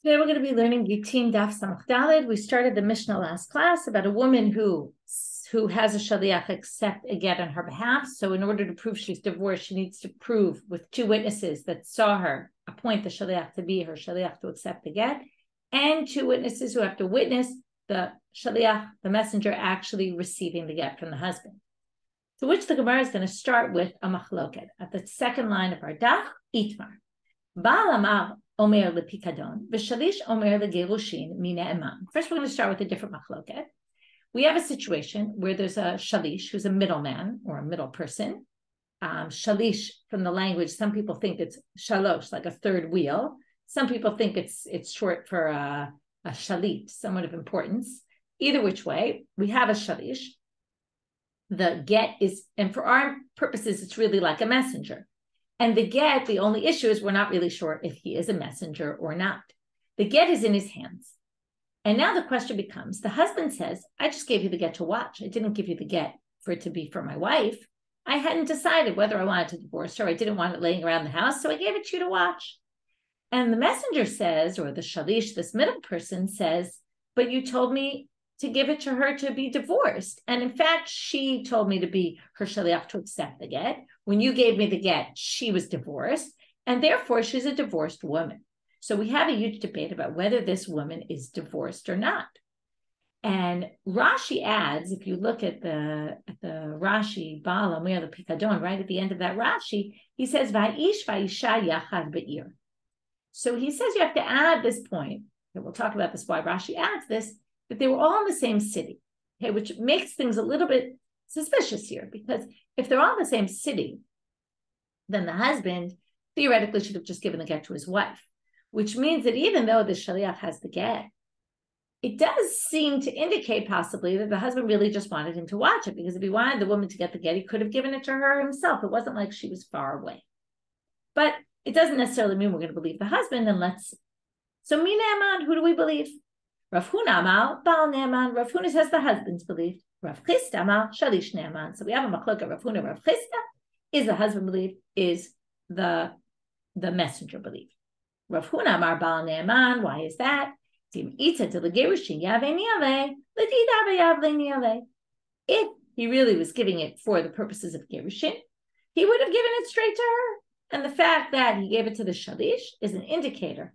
Today we're going to be learning Gittin Daf Samach Daled. We started the Mishnah last class about a woman who has a shaliach accept a get on her behalf. So in order to prove she's divorced, she needs to prove with two witnesses that saw her appoint the shaliach to be her shaliach to accept the get, and two witnesses who have to witness the shaliach, the messenger, actually receiving the get from the husband. To which the Gemara is going to start with a machloket. At the second line of our daf, itmar. Baal amar omer lepikadon, v'shalish omer legerushin mina eman. First, we're going to start with a different machloket. We have a situation where there's a shalish, who's a middleman or a middle person. Shalish, from the language, some people think it's shalosh, like a third wheel. Some people think it's short for a shalit, someone of importance. Either which way, we have a shalish. The get is, and for our purposes, it's really like a messenger. And the get, the only issue is we're not really sure if he is a messenger or not. The get is in his hands. And now the question becomes, the husband says, I just gave you the get to watch. I didn't give you the get for it to be for my wife. I hadn't decided whether I wanted to divorce her. I didn't want it laying around the house, so I gave it to you to watch. And the messenger says, or the shalish, this middle person says, but you told me to give it to her to be divorced. And in fact, she told me to be her shaliach to accept the get. When you gave me the get, she was divorced, and therefore she's a divorced woman. So we have a huge debate about whether this woman is divorced or not. And Rashi adds, if you look at the Rashi, Baal Omer Pikadon, right at the end of that Rashi, he says, Va'ish va'isha yachad be'ir. So he says you have to add this point, and we'll talk about this, why Rashi adds this, that they were all in the same city, okay, which makes things a little bit suspicious here, because if they're all in the same city, then the husband theoretically should have just given the get to his wife, which means that even though the shaliach has the get, it does seem to indicate possibly that the husband really just wanted him to watch it, because if he wanted the woman to get the get, he could have given it to her himself. It wasn't like she was far away. But it doesn't necessarily mean we're going to believe the husband, and let's see. So Mina Aman, who do we believe? Rav Huna Amal, Baal Ne'aman. Rav Huna says the husband's believed. Rav Chisda Amal, Shalish Ne'aman. So we have a machlok Rav Huna, Rav Chisda. Is the husband believed? Is the messenger believed? Rav Huna Amar Baal Ne'aman. Why is that? If he really was giving it for the purposes of gerushin, he would have given it straight to her. And the fact that he gave it to the shalish is an indicator.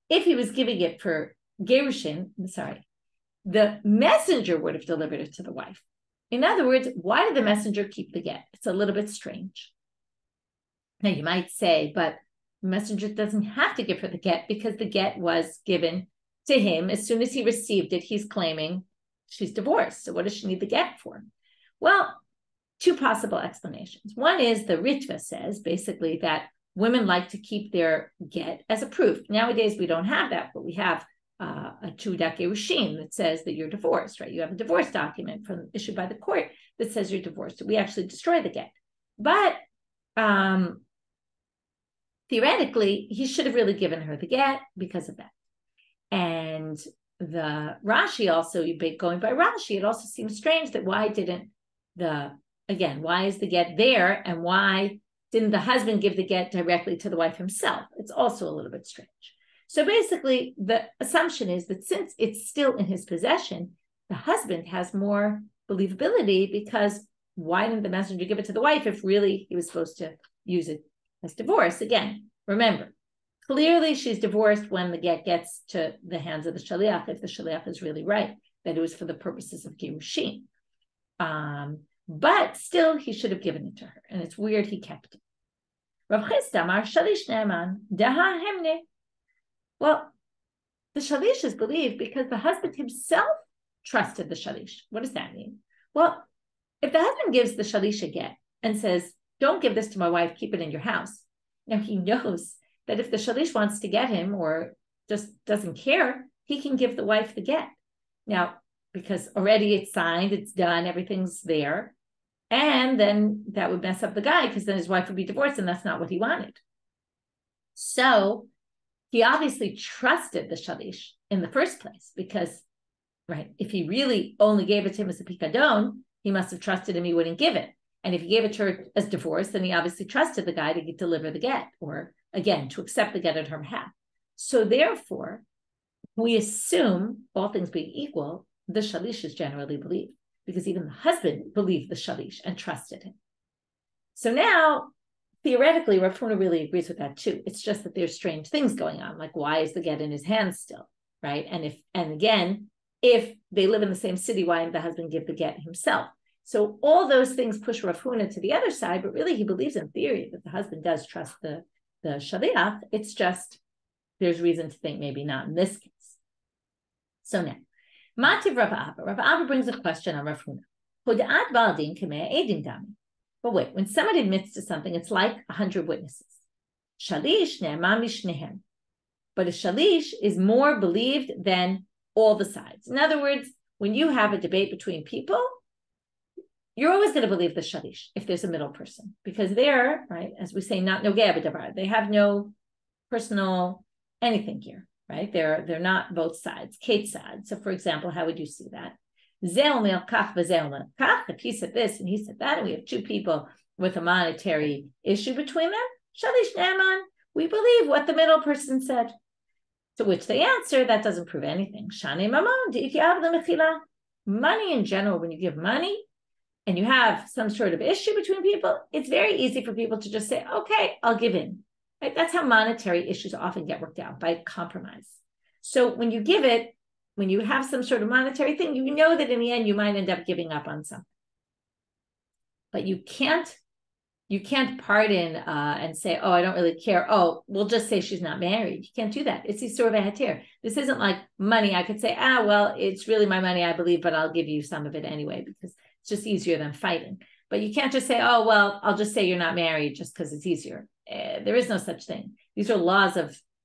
If he was giving it for gerushin, the messenger would have delivered it to the wife. In other words, why did the messenger keep the get? It's a little bit strange. Now you might say, but the messenger doesn't have to give her the get because the get was given to him. As soon as he received it, he's claiming she's divorced. So what does she need the get for? Well, two possible explanations. One is the Ritva says basically that women like to keep their get as a proof. Nowadays, we don't have that, but we have a Tudat Gerushin that says that you're divorced, right? You have a divorce document issued by the court that says you're divorced. So we actually destroy the get. But theoretically, he should have really given her the get because of that. And the Rashi also, going by Rashi, it also seems strange that why is the get there, and why didn't the husband give the get directly to the wife himself? It's also a little bit strange. So basically, the assumption is that since it's still in his possession, the husband has more believability, because why didn't the messenger give it to the wife if really he was supposed to use it as divorce? Again, remember, clearly she's divorced when the get gets to the hands of the shaliach, if the shaliach is really right, that it was for the purposes of gerushin. But still, he should have given it to her, and it's weird he kept it. Rav Chisda Amar Shalish Ne'aman Daha Hemne. Well, the shalish is believed because the husband himself trusted the shalish. What does that mean? Well, if the husband gives the shalish a get and says, don't give this to my wife, keep it in your house. Now he knows that if the shalish wants to get him or just doesn't care, he can give the wife the get. Now, because already it's signed, it's done, everything's there. And then that would mess up the guy, because then his wife would be divorced, and that's not what he wanted. So he obviously trusted the shalish in the first place, because, right, if he really only gave it to him as a pikadon, he must have trusted him he wouldn't give it. And if he gave it to her as divorce, then he obviously trusted the guy to deliver the get, or again, to accept the get on her behalf. So therefore, we assume, all things being equal, the shalish is generally believed, because even the husband believed the shalish and trusted him. So now, theoretically, Rav Huna really agrees with that too. It's just that there's strange things going on, like why is the get in his hand still, right? And again, if they live in the same city, why didn't the husband give the get himself? So all those things push Rav Huna to the other side, but really he believes in theory that the husband does trust the shaliach. It's just there's reason to think maybe not in this case. So now, Mativ Rav Abba. Rav Abba brings a question on Rav Huna. Hud'at baldin k'mei edim dami. But wait, when someone admits to something, it's like 100 witnesses. Shalish ne'emam mishnehem. But a shalish is more believed than all the sides. In other words, when you have a debate between people, you're always going to believe the shalish if there's a middle person, because they're, right, as we say, not nogea b'davar. They have no personal anything here, right? They're not both sides. Kate side. So, for example, how would you see that? If he said this and he said that, and we have two people with a monetary issue between them, shalish ne'eman, we believe what the middle person said. To which they answer, that doesn't prove anything. Shani mamon, money in general, when you give money and you have some sort of issue between people, it's very easy for people to just say, okay, I'll give in. Right? That's how monetary issues often get worked out, by compromise. So when you give it, when you have some sort of monetary thing, you know that in the end you might end up giving up on something. But you can't pardon and say, oh, I don't really care. Oh, we'll just say she's not married. You can't do that. It's sort of a heter. This isn't like money. I could say, well, it's really my money, I believe, but I'll give you some of it anyway, because it's just easier than fighting. But you can't just say, oh, well, I'll just say you're not married just because it's easier. There is no such thing. These are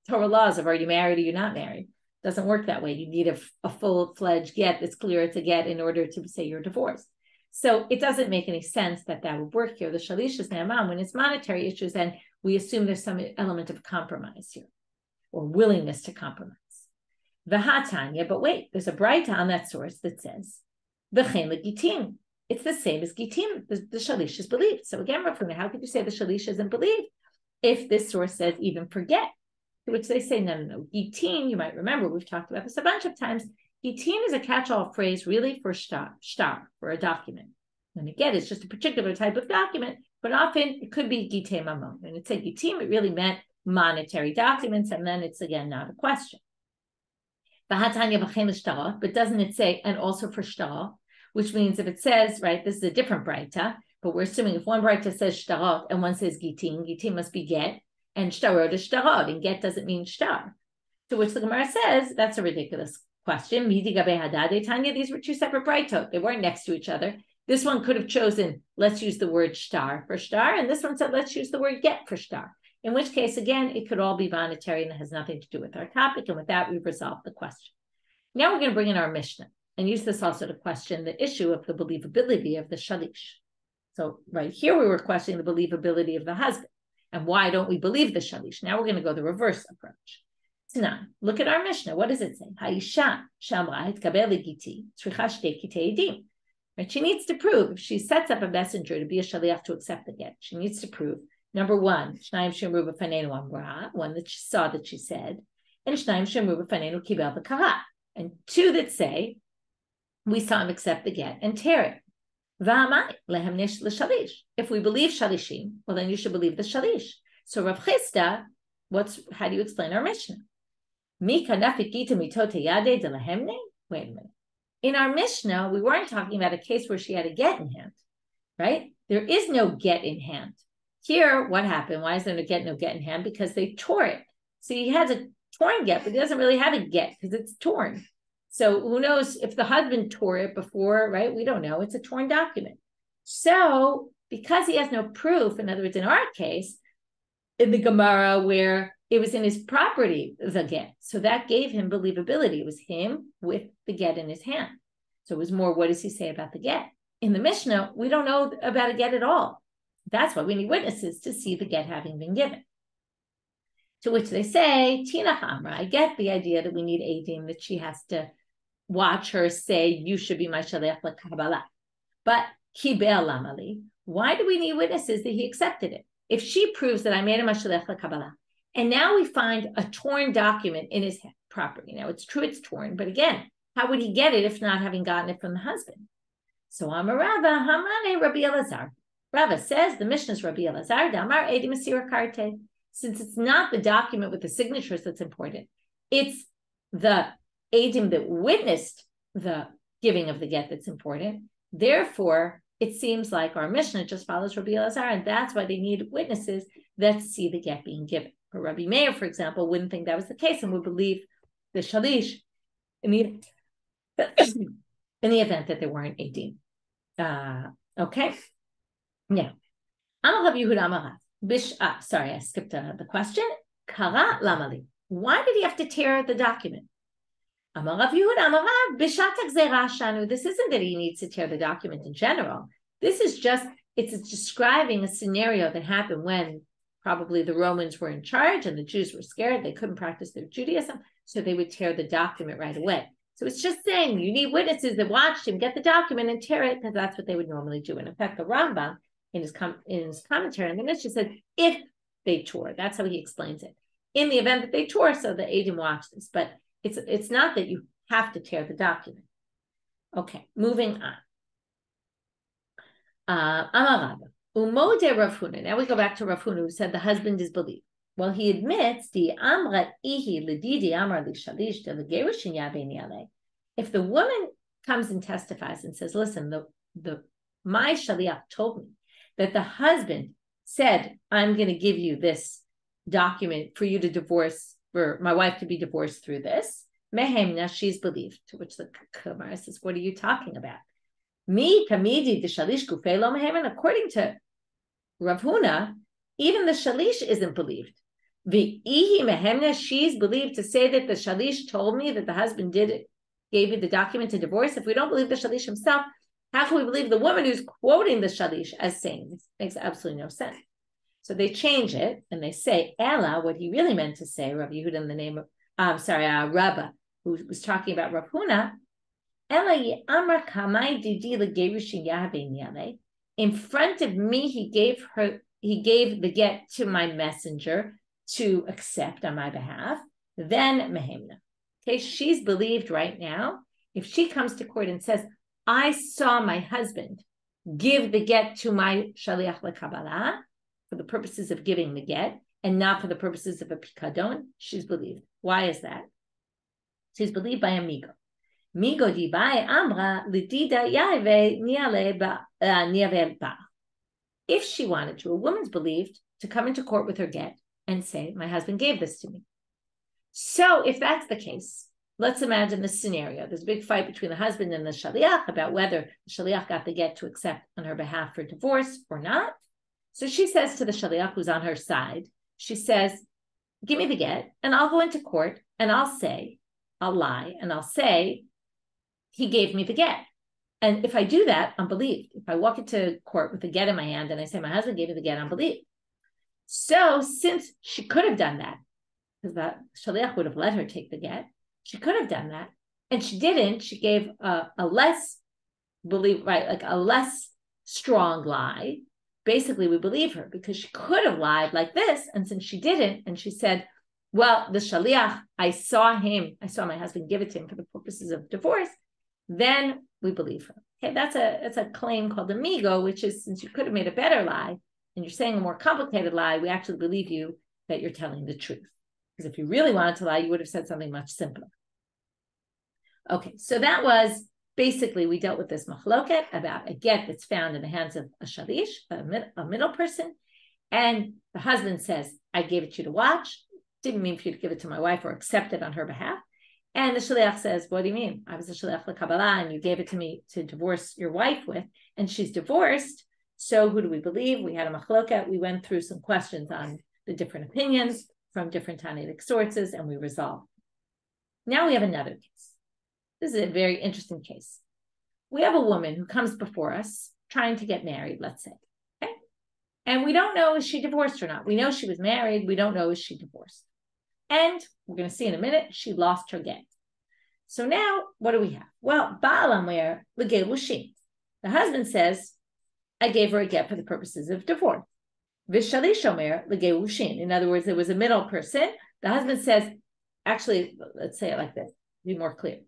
Torah laws of, are you married or you're not married? It doesn't work that way. You need a full-fledged get that's clear it's a get in order to say you're divorced. So it doesn't make any sense that would work here. The shalish is ne'eman. When it's monetary issues, then we assume there's some element of compromise here, or willingness to compromise. V'hatanya, but wait, there's a braita on that source that says, v'chein le'gitin. It's the same as Gittin. The shalish is believed. So again, Rav Huna, how could you say the shalish isn't believed if this source says even forget? To which they say, no. Gittin, you might remember, we've talked about this a bunch of times. Gittin is a catch-all phrase really for shtar, for a document. And again, it's just a particular type of document, but often it could be gittin mamon. And it said gittin, it really meant monetary documents, and then it's again not a question. But doesn't it say, and also for shtar? Which means if it says, right, this is a different braita, but we're assuming if one braita says shtarot and one says gittin must be get, and shtarot is shtarot, and get doesn't mean shtar. To which the Gemara says, that's a ridiculous question. These were two separate braitot. They weren't next to each other. This one could have chosen, let's use the word shtar for shtar, and this one said, let's use the word get for shtar. In which case, again, it could all be monetary and it has nothing to do with our topic. And with that, we've resolved the question. Now we're going to bring in our Mishnah and use this also to question the issue of the believability of the shalish. So right here, we were questioning the believability of the husband. And why don't we believe the shalish? Now we're going to go the reverse approach. Tanan, look at our Mishnah. What does it say? Haisha shamra hitkabel legiti tzricha shtei kitei edim. Right? She needs to prove, if she sets up a messenger to be a shaliach to accept the get, she needs to prove, number one, shnayim shemru b'fanenu amra, one that she saw that she said, and shnayim shemru b'fanenu kibel v'kara, and two that say, we saw him accept the get and tear it. V'amai lehem nish l'shalish. If we believe shalishim, well then you should believe the shalish. So Rav Chisda, how do you explain our Mishnah? Wait a minute. In our Mishnah, we weren't talking about a case where she had a get in hand, right? There is no get in hand. Here, what happened? Why is there no get in hand? Because they tore it. So he has a torn get, but he doesn't really have a get because it's torn. So who knows if the husband tore it before, right? We don't know. It's a torn document. So because he has no proof, in other words, in our case, in the Gemara where it was in his property, the get. So that gave him believability. It was him with the get in his hand. So it was more, what does he say about the get? In the Mishnah, we don't know about a get at all. That's why we need witnesses to see the get having been given. To which they say, Tina Hamra, I get the idea that we need Eidim, that she has to watch her say, you should be my shaliach l'kabbalah. But kibel lamali, why do we need witnesses that he accepted it? If she proves that I made him a shaliach l'kabbalah, And now we find a torn document in his property. Now, it's true it's torn, but again, how would he get it if not having gotten it from the husband? So Amar Rava, Hamane Rabbi Elazar. Rava says, the Mishnah's Rabbi Elazar, Damar Edi Masira Karte. Since it's not the document with the signatures that's important, it's the Edim that witnessed the giving of the get that's important. Therefore, it seems like our Mishnah just follows Rabbi Elazar, and that's why they need witnesses that see the get being given. For Rabbi Meir, for example, wouldn't think that was the case and would believe the shalish in the event that there weren't Edim. Okay. Now, Amar Yehuda Amarav. Sorry, I skipped the question. Kara lamali. Why did he have to tear the document? Amar Yehuda Amarav b'shat gzera shanu. This isn't that he needs to tear the document in general. This is just, it's describing a scenario that happened when probably the Romans were in charge and the Jews were scared. They couldn't practice their Judaism, so they would tear the document right away. So it's just saying you need witnesses that watched him get the document and tear it, because that's what they would normally do. And in fact, the Rambam in his commentary on the Mishnah said, if they tore, that's how he explains it. In the event that they tore, so the Edim watched this, but it's not that you have to tear the document. Okay, moving on. Amar Rabba. Umode Rav Huna. Now we go back to Rav Huna, who said the husband is believed. Well, he admits the Amra Ihi Lididi Amra Lishalish de Legerushin Yabeni Ale. If the woman comes and testifies and says, listen, my shaliach told me that the husband said, I'm going to give you this document for you to divorce, for my wife to be divorced through this. Mehemna, she's believed. To which the Gemara says, what are you talking about? Mi kamidi the shalish gufei lo mehemen. According to Rav Huna, even the shalish isn't believed. V'ihi mehemna, she's believed to say that the shalish told me that the husband gave you the document to divorce. If we don't believe the shalish himself, how can we believe the woman who's quoting the shalish as saying this? Makes absolutely no sense. So they change it and they say, Ella, what he really meant to say, Rav Yehuda in the name of, Rabba, who was talking about Rav Huna, in front of me, he gave the get to my messenger to accept on my behalf. Then Mehemna. Okay, she's believed right now. If she comes to court and says, I saw my husband give the get to my shaliach lekabbalah for the purposes of giving the get and not for the purposes of a pikadon, she's believed. Why is that? She's believed by a migo. Migo dibai amra lidida yaive niale ba. If she wanted to, a woman's believed to come into court with her get and say, my husband gave this to me. So if that's the case, let's imagine this scenario. There's a big fight between the husband and the shaliach about whether the shaliach got the get to accept on her behalf for divorce or not. So she says to the shaliach who's on her side, she says, give me the get and I'll go into court and I'll lie and I'll say, he gave me the get. And if I do that, I'm believed. If I walk into court with the get in my hand and I say, my husband gave me the get, I'm believed. So since she could have done that, because that shaliach would have let her take the get, she could have done that. And she didn't. She gave a less a less strong lie. Basically, we believe her because she could have lied like this. And since she didn't, and she said, well, the shaliach, I saw my husband give it to him for the purposes of divorce, then we believe her. Okay, that's a claim called amigo, which is, since you could have made a better lie and you're saying a more complicated lie, we actually believe you that you're telling the truth. Because if you really wanted to lie, you would have said something much simpler. Okay, so that was basically, we dealt with this machloket about a get that's found in the hands of a shalish, a middle person, and the husband says, I gave it to you to watch, didn't mean for you to give it to my wife or accept it on her behalf. And the shaliach says, what do you mean? I was a shaliach lekabbalah and you gave it to me to divorce your wife with, and she's divorced. So who do we believe? We had a machloket. We went through some questions on the different opinions from different Tanaitic sources, and we resolved. Now we have another case. This is a very interesting case. We have a woman who comes before us trying to get married, let's say. Okay? And we don't know if she divorced or not. We know she was married. We don't know if she divorced. And we're going to see in a minute, she lost her get. So now, what do we have? Well, Baal Amer l'gelushin. The husband says, I gave her a get for the purposes of divorce. V'shalish omer legeushin. In other words, there was a middle person. The husband says, actually, let's say it like this, be more clear.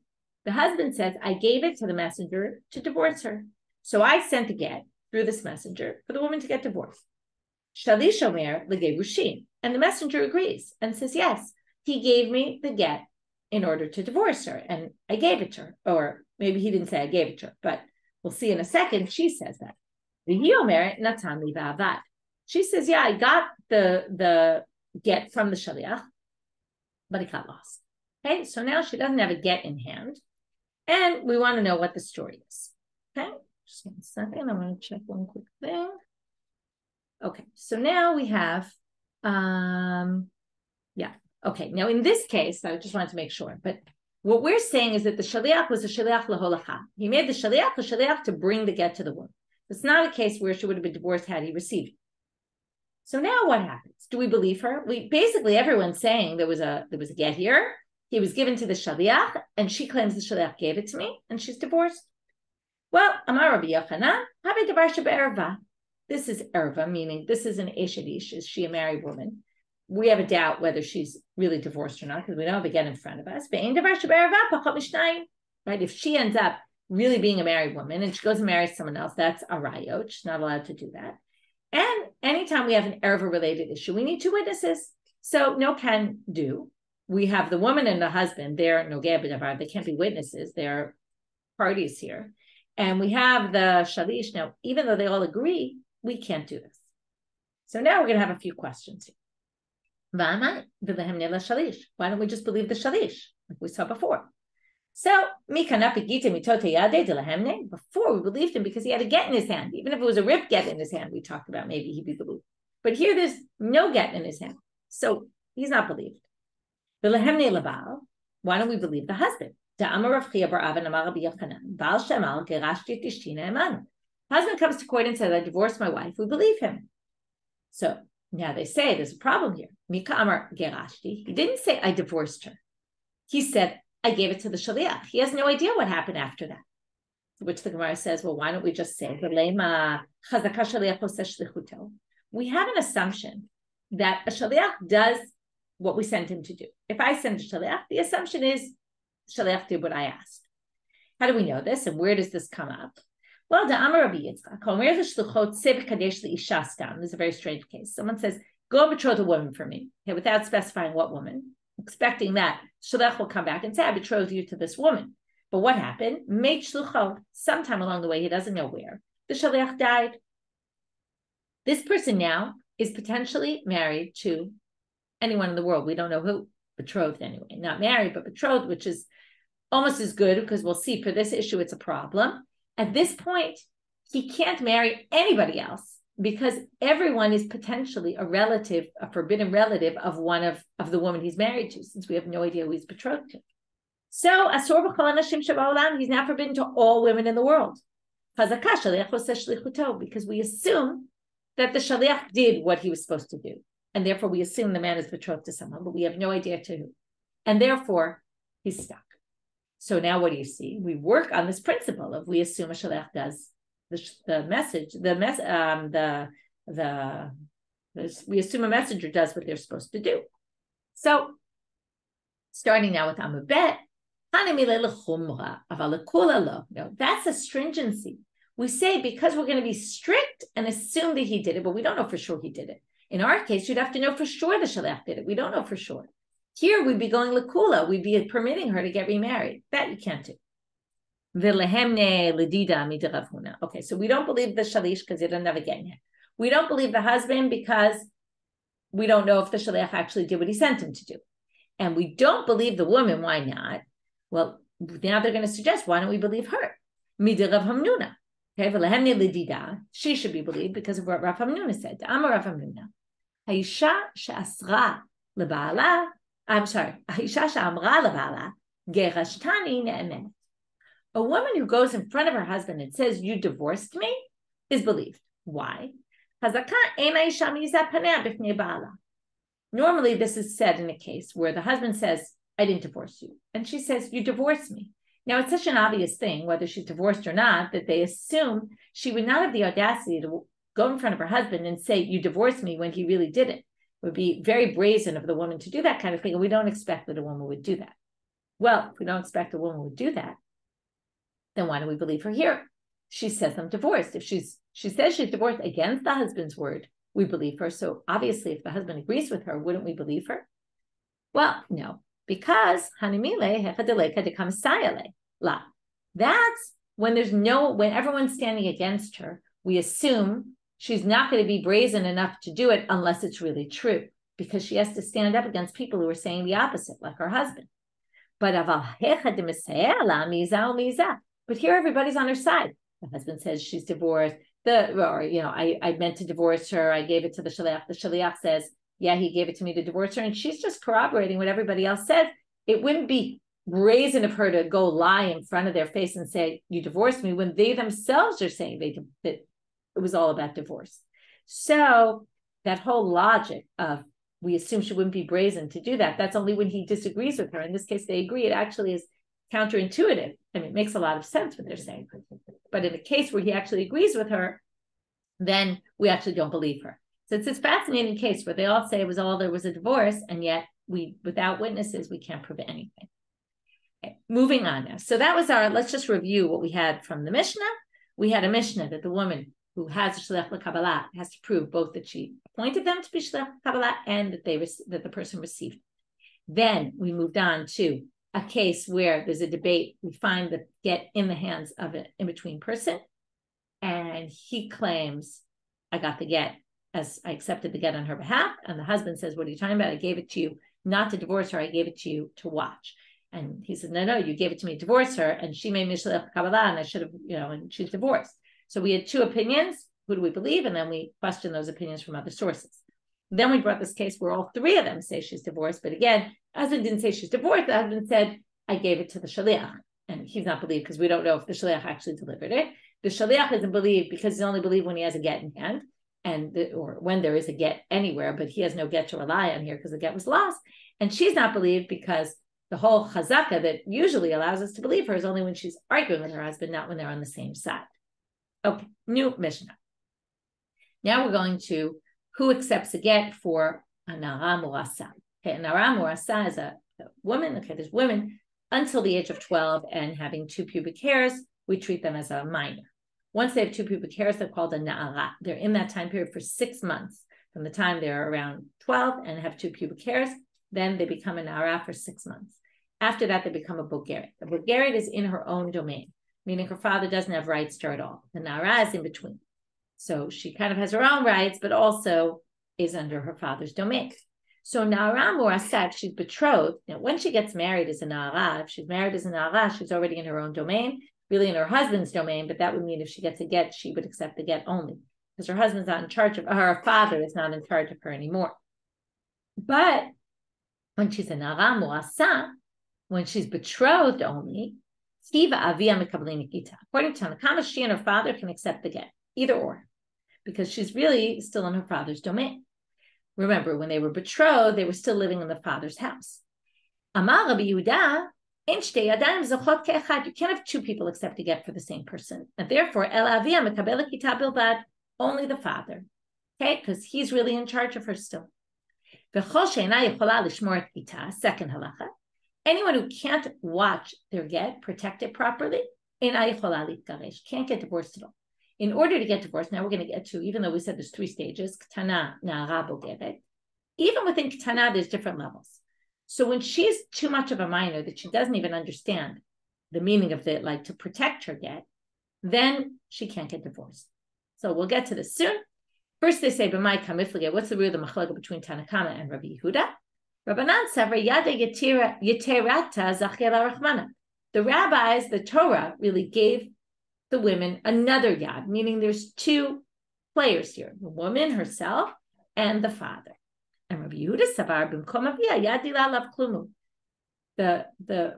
The husband says, I gave it to the messenger to divorce her. So I sent a get through this messenger for the woman to get divorced. Shalish omer legeushin. And the messenger agrees and says, yes, he gave me the get in order to divorce her. And I gave it to her. Or maybe he didn't say I gave it to her, but we'll see in a second. She says that. She says, yeah, I got the get from the shaliach, but it got lost. Okay, so now she doesn't have a get in hand. And we want to know what the story is. Okay, just 1 second. I'm going to check one quick thing. Okay, so now we have, okay. Now in this case, I just wanted to make sure, but what we're saying is that the shaliach was a shaliach laholacha. He made the shaliach to bring the get to the woman. It's not a case where she would have been divorced had he received it. So now what happens? Do we believe her? Basically everyone's saying there was a get here. He was given to the shaliach, and she claims the shaliach gave it to me, and she's divorced. Well, Amar Rabbi Yochanan, Habe Davar Shebe'erva. This is erva, meaning this is an eshedish. Is she a married woman? We have a doubt whether she's really divorced or not because we don't have a get in front of us. Right? If she ends up really being a married woman and she goes and marries someone else, that's a rayot. She's not allowed to do that. And anytime we have an erva related issue, we need 2 witnesses. So no can do. We have the woman and the husband. They're nogeh b'davar. They can't be witnesses. They're parties here. And we have the shalish. Now, even though they all agree, we can't do this. So now we're going to have a few questions here. Why don't we just believe the shalish, like we saw before? So, before we believed him because he had a get in his hand. Even if it was a rip get in his hand, we talked about maybe he'd be believed. But here there's no get in his hand. So he's not believed. Why don't we believe the husband? Husband comes to court and says, I divorced my wife. We believe him. So now they say there's a problem here. Mika Amar Gerashti. He didn't say I divorced her. He said, I gave it to the shaliach. He has no idea what happened after that. To which the Gemara says, well, why don't we just say, we have an assumption that a shaliach does what we sent him to do. If I send a shaliach, the assumption is shaliach did what I asked. How do we know this? And where does this come up? Well, the Amar Rabbi Yitzchak, this is a very strange case. Someone says, go betroth a woman for me, okay, without specifying what woman, expecting that shaliach will come back and say, I betrothed you to this woman. But what happened? Sometime along the way, he doesn't know where, the shaliach died. This person now is potentially married to anyone in the world. We don't know who, betrothed anyway, not married, but betrothed, which is almost as good because we'll see for this issue, it's a problem. At this point, he can't marry anybody else because everyone is potentially a relative, a forbidden relative of one of the woman he's married to, since we have no idea who he's betrothed to. So, Asur b'chol anashim shebaolam, he's now forbidden to all women in the world. Because we assume that the shaliach did what he was supposed to do. And therefore, we assume the man is betrothed to someone, but we have no idea to who. And therefore, he's stuck. So now what do you see? We work on this principle of we assume a shaliach does we assume a messenger does what they're supposed to do. So starting now with Amabet, no, that's a stringency. We say because we're going to be strict and assume that he did it, but we don't know for sure he did it. In our case, you'd have to know for sure the shaliach did it. We don't know for sure. Here, we'd be going lakula. We'd be permitting her to get remarried. That you can't do. Okay, so we don't believe the shalish because he doesn't have a get yet. We don't believe the husband because we don't know if the shaliach actually did what he sent him to do. And we don't believe the woman. Why not? Well, now they're going to suggest, why don't we believe her? Midirav Hamnuna. Okay, she should be believed because of what Rav Hamnuna said. Amar Rav Hamnuna. Haisha she'asra leba'ala. I'm sorry. A woman who goes in front of her husband and says, you divorced me, is believed. Why? Normally, this is said in a case where the husband says, I didn't divorce you. And she says, you divorced me. Now, it's such an obvious thing, whether she's divorced or not, that they assume she would not have the audacity to go in front of her husband and say, you divorced me when he really didn't. It would be very brazen of the woman to do that kind of thing. And we don't expect that a woman would do that. Well, if we don't expect a woman would do that, then why do we believe her here? She says I'm divorced. If she says she's divorced against the husband's word, we believe her. So obviously, if the husband agrees with her, wouldn't we believe her? Well, no, because that's when when everyone's standing against her, we assume she's not going to be brazen enough to do it unless it's really true, because she has to stand up against people who are saying the opposite, like her husband. But here everybody's on her side. The husband says she's divorced. I meant to divorce her. I gave it to the shaliach. The shaliach says, yeah, he gave it to me to divorce her. And she's just corroborating what everybody else said. It wouldn't be brazen of her to go lie in front of their face and say, you divorced me, when they themselves are saying that it was all about divorce. So that whole logic of we assume she wouldn't be brazen to do that, that's only when he disagrees with her. In this case, they agree. It actually is counterintuitive. I mean, it makes a lot of sense what they're saying. But in a case where he actually agrees with her, then we actually don't believe her. So it's this fascinating case where they all say there was a divorce, and yet without witnesses, we can't prove anything. Okay, moving on now. So that was let's just review what we had from the Mishnah. We had a Mishnah that the woman who has a Shliach LeKabbalah has to prove both that she appointed them to be Shliach LeKabbalah and that the person received it. Then we moved on to a case where there's a debate. We find the get in the hands of an in-between person, and he claims, I got the get as I accepted the get on her behalf. And the husband says, what are you talking about? I gave it to you not to divorce her. I gave it to you to watch. And he said, no, you gave it to me to divorce her. And she made me Shliach Kabbalah, and I should have, and she's divorced. So we had two opinions. Who do we believe? And then we questioned those opinions from other sources. Then we brought this case where all three of them say she's divorced. But again, the husband didn't say she's divorced. The husband said, I gave it to the shaliach. And he's not believed because we don't know if the shaliach actually delivered it. The shaliach isn't believed because he's only believed when he has a get in hand, or when there is a get anywhere, but he has no get to rely on here because the get was lost. And she's not believed because the whole chazaka that usually allows us to believe her is only when she's arguing with her husband, not when they're on the same side. Okay, new Mishnah. Now we're going to who accepts a get for a nara murasa. Okay, a nara murasa is a woman. Okay, there's women until the age of 12 and having 2 pubic hairs, we treat them as a minor. Once they have 2 pubic hairs, they're called a na'ara. They're in that time period for 6 months. From the time they're around 12 and have 2 pubic hairs, then they become a na'ara for 6 months. After that, they become a bogeret. The bogeret is in her own domain, meaning her father doesn't have rights to her at all. The na'ara is in between. So she kind of has her own rights, but also is under her father's domain. So na'ara murasat, she's betrothed. Now, when she gets married as a na'ara, if she's married as a na'ara, she's already in her own domain, really in her husband's domain, but that would mean if she gets a get, she would accept the get only, because her husband's not in charge of her, her father is not in charge of her anymore. But when she's a na'ara murasa, when she's betrothed only, according to Tanakama, she and her father can accept the get, either or, because she's really still in her father's domain. Remember, when they were betrothed, they were still living in the father's house. Amar Rabbi Yehuda, you can't have 2 people accept a get for the same person. And therefore, only the father. Okay, because he's really in charge of her still. Second halacha. Anyone who can't watch their get, protect it properly, can't get divorced at all. In order to get divorced, now we're going to get to, even though we said there's 3 stages, Ketana, Na'ara, Bogeret, even within Ketana, there's different levels. So when she's too much of a minor that she doesn't even understand the meaning of it, like to protect her get, then she can't get divorced. So we'll get to this soon. First they say, B'mai kamiflige, what's the rule of the machlokah between Tanakama and Rabbi Yehuda? Rabbanan Savra Yada Yeterata Zachela Rachmana. The rabbis, the Torah, really gave the women another yad, meaning there's 2 players here, the woman herself and the father. And Rabbi Yehuda Savar B'mkom Aviyah Yadila Lav Klumu. The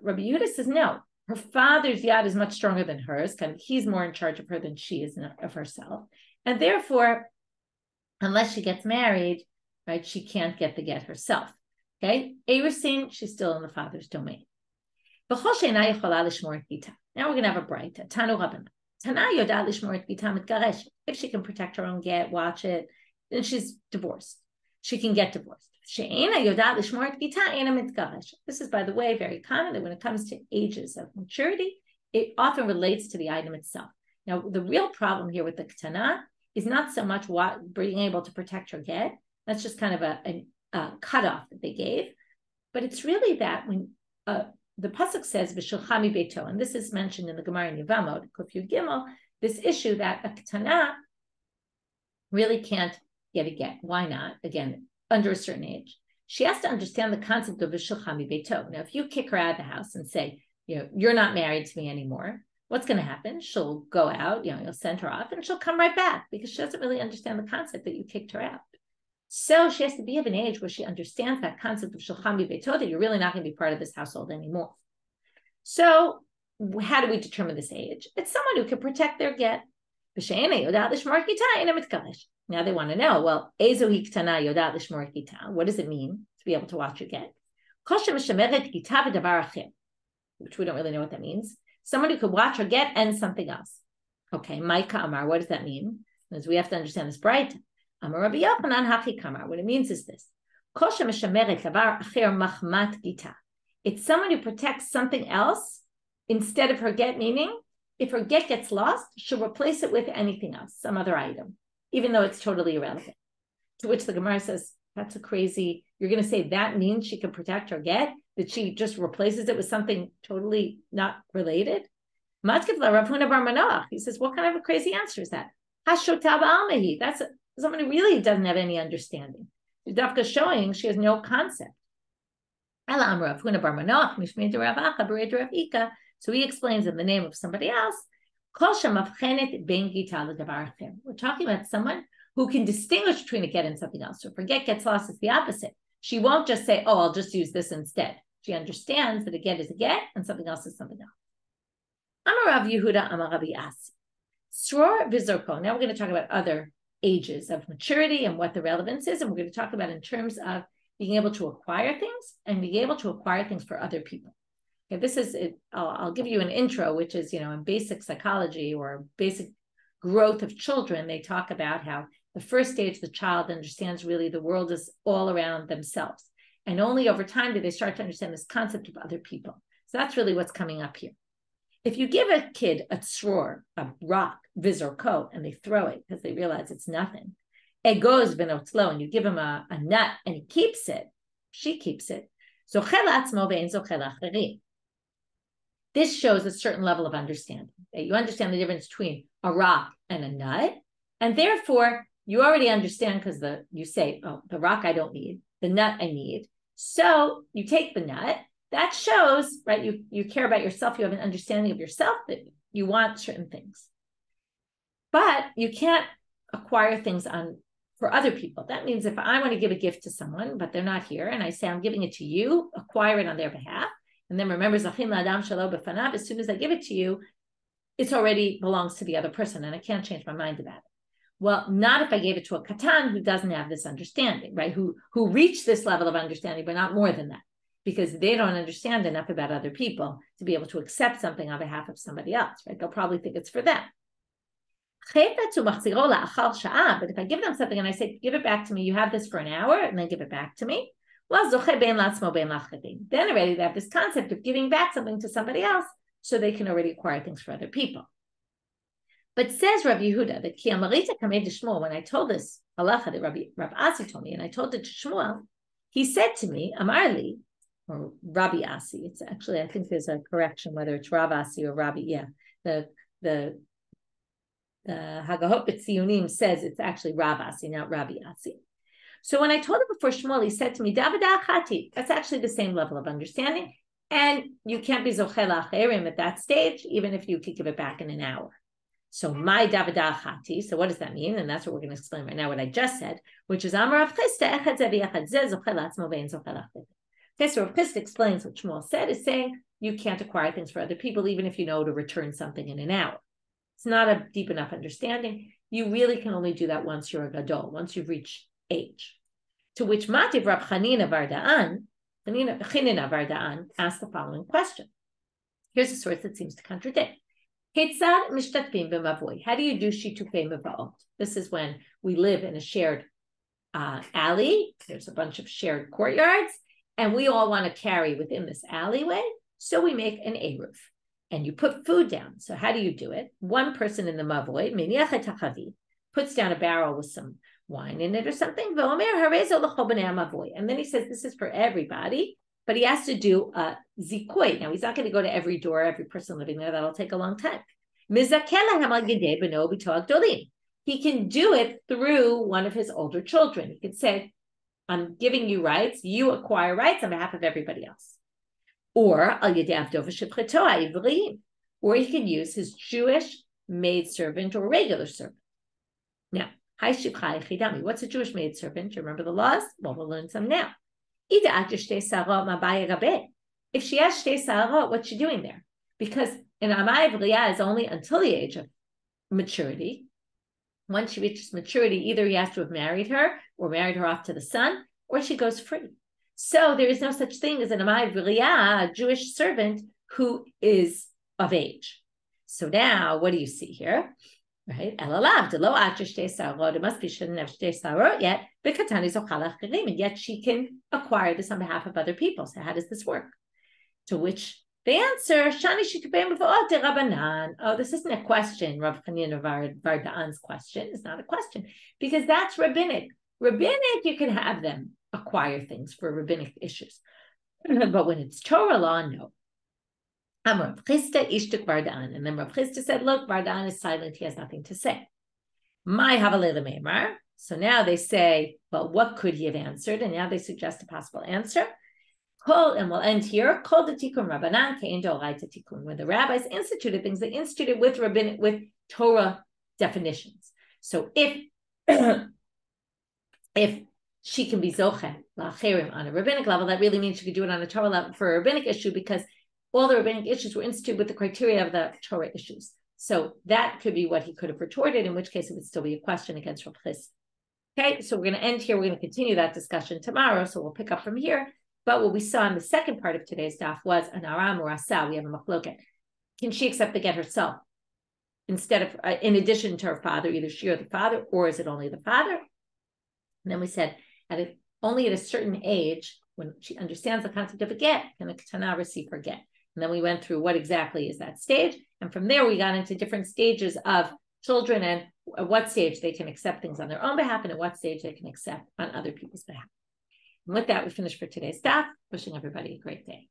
Rabbi Yehuda says no, her father's yad is much stronger than hers. Kind of, he's more in charge of her than she is of herself, and therefore, unless she gets married, right, she can't get the get herself. Okay, Erusin, she's still in the father's domain. Now we're going to have a bright Tanu Rabbanan. If she can protect her own get, watch it, then she's divorced. She can get divorced. This is, by the way, very common that when it comes to ages of maturity, it often relates to the item itself. Now, the real problem here with the ketana is not so much being able to protect her get. That's just kind of a cutoff that they gave. But it's really that when the pasuk says v'shulchami beito, and this is mentioned in the Gemara in Yevamot, Kuf Yud Gimel, this issue that a ketana really can't get a get. Why not? Again, under a certain age, she has to understand the concept of v'shulchami beito. Now, if you kick her out of the house and say, you're not married to me anymore, what's going to happen? She'll go out, you'll send her off, and she'll come right back because she doesn't really understand the concept that you kicked her out. So she has to be of an age where she understands that concept of shulchan beito, that you're really not going to be part of this household anymore. So how do we determine this age? It's someone who can protect their get. Now they want to know, well, what does it mean to be able to watch your get? Which we don't really know what that means. Someone who could watch her get and something else. Okay, Maika Amar, what does that mean? Because we have to understand this bright. Amar Rabbi Yochanan Haki Kamar. What it means is this. It's someone who protects something else instead of her get, meaning if her get gets lost, she'll replace it with anything else, some other item, even though it's totally irrelevant. To which the Gemara says, that's a crazy, you're going to say that means she can protect her get, that she just replaces it with something totally not related? He says, what kind of a crazy answer is that? That's someone who really doesn't have any understanding. Dafka showing she has no concept. So he explains in the name of somebody else. We're talking about someone who can distinguish between a get and something else. So if her get gets lost, it's the opposite. She won't just say, oh, I'll just use this instead. She understands that a get is a get and something else is something else. Amar Rav Yehuda, Amar Rabbi Asi. Sror v'zorko. Now we're going to talk about other ages of maturity and what the relevance is. And we're going to talk about in terms of being able to acquire things and being able to acquire things for other people. Okay, this is it. I'll give you an intro, which is, in basic psychology or basic growth of children, they talk about how the first stage the child understands really the world is all around themselves. And only over time do they start to understand this concept of other people. So that's really what's coming up here. If you give a kid a tzror, a rock, viz or ko, and they throw it because they realize it's nothing, it goes v'notzlo, and you give him a nut and he keeps it, she keeps it. This shows a certain level of understanding, that you understand the difference between a rock and a nut, and therefore you already understand because you say, oh, the rock I don't need, the nut I need. So you take the nut. That shows, right, you care about yourself, you have an understanding of yourself, that you want certain things. But you can't acquire things for other people. That means if I want to give a gift to someone, but they're not here, and I say, I'm giving it to you, acquire it on their behalf, and then remember, Zachin La'adam Shelo B'fanav, as soon as I give it to you, it already belongs to the other person, and I can't change my mind about it. Well, not if I gave it to a katan who doesn't have this understanding, right? Who reached this level of understanding, but not more than that, because they don't understand enough about other people to be able to accept something on behalf of somebody else, right? They'll probably think it's for them. But if I give them something and I say, give it back to me, you have this for an hour, and then give it back to me, well, then already they have this concept of giving back something to somebody else so they can already acquire things for other people. But says Rav Yehuda that Ki Amarita Kamei Shmuel, when I told this halacha that Rabbi Asi told me, and I told it to Shmuel, he said to me, Amarli, or Rabbi Asi, it's actually, I think there's a correction whether it's Rav Asi or Rabbi, the Hagahot B'Tzionim says it's actually Rav Asi, not Rabbi Asi. So when I told him before Shmuel, he said to me, Davida Achati, that's actually the same level of understanding, and you can't be Zochel Acherim at that stage, even if you could give it back in an hour. So my Davida Achati, so what does that mean? And that's what we're going to explain right now, what I just said, which is Amar Rav Chisda Echad Zevi Echad Zeh Zochel Atzmo Vein Zochel Acherim. Okay, so Rav Chisda explains what Shmuel said, is saying you can't acquire things for other people, even if you know to return something in an hour. It's not a deep enough understanding. You really can only do that once you're a gadol, once you've reached age. To which Mativ Rab Chanina Varda'an asked the following question. Here's a source that seems to contradict. How do you do shitufei meva'ot? This is when we live in a shared alley. There's a bunch of shared courtyards, and we all want to carry within this alleyway. So we make an eruv, and you put food down. So how do you do it? One person in the mavoi, puts down a barrel with some wine in it or something. And then he says, this is for everybody, but he has to do a zikui. Now, he's not going to go to every door, every person living there. That'll take a long time. He can do it through one of his older children. He could say, I'm giving you rights. You acquire rights on behalf of everybody else. Or he can use his Jewish maidservant or regular servant. Now, what's a Jewish maidservant? Do you remember the laws? Well, we'll learn some now. If she has shtei sarot, what's she doing there? Because an amai v'riyah is only until the age of maturity. Once she reaches maturity, either he has to have married her or married her off to the son, or she goes free. So there is no such thing as an amai v'riyah, a Jewish servant who is of age. So now, what do you see here? Right? It must be shouldn't have shtei sarot yet, and yet she can acquire this on behalf of other people. So how does this work? To which the answer, Shani shitufei meva'ot de Rabbanan. Oh, this isn't a question, Rav Chanina Vardan's question. It's not a question, because that's rabbinic. Rabbinic, you can have them acquire things for rabbinic issues. But when it's Torah law, no. Rav Chisda ishtuk Vardan. And then Rav Chisda said, look, Vardan is silent. He has nothing to say. My havalei meimar. So now they say, well, what could he have answered? And now they suggest a possible answer. And we'll end here. Kol de tikkun Rabbanan ke'en d'oraita tikkun. When the rabbis instituted things, they instituted with rabbinic, with Torah definitions. So if she can be zoche la'acherim on a rabbinic level, that really means she could do it on a Torah level for a rabbinic issue, because all the rabbinic issues were instituted with the criteria of the Torah issues. So that could be what he could have retorted, in which case it would still be a question against Rav Chisda. Okay, so we're going to end here. We're going to continue that discussion tomorrow, so we'll pick up from here. But what we saw in the second part of today's daf was an aram or asa. We have a machloket. Can she accept the get herself instead of, in addition to her father, either she or the father, or is it only the father? And then we said, only at a certain age, when she understands the concept of a get, can a ketana receive her get. And then we went through what exactly is that stage. And from there, we got into different stages of children and at what stage they can accept things on their own behalf and at what stage they can accept on other people's behalf. And with that, we finish for today's daf. Wishing everybody a great day.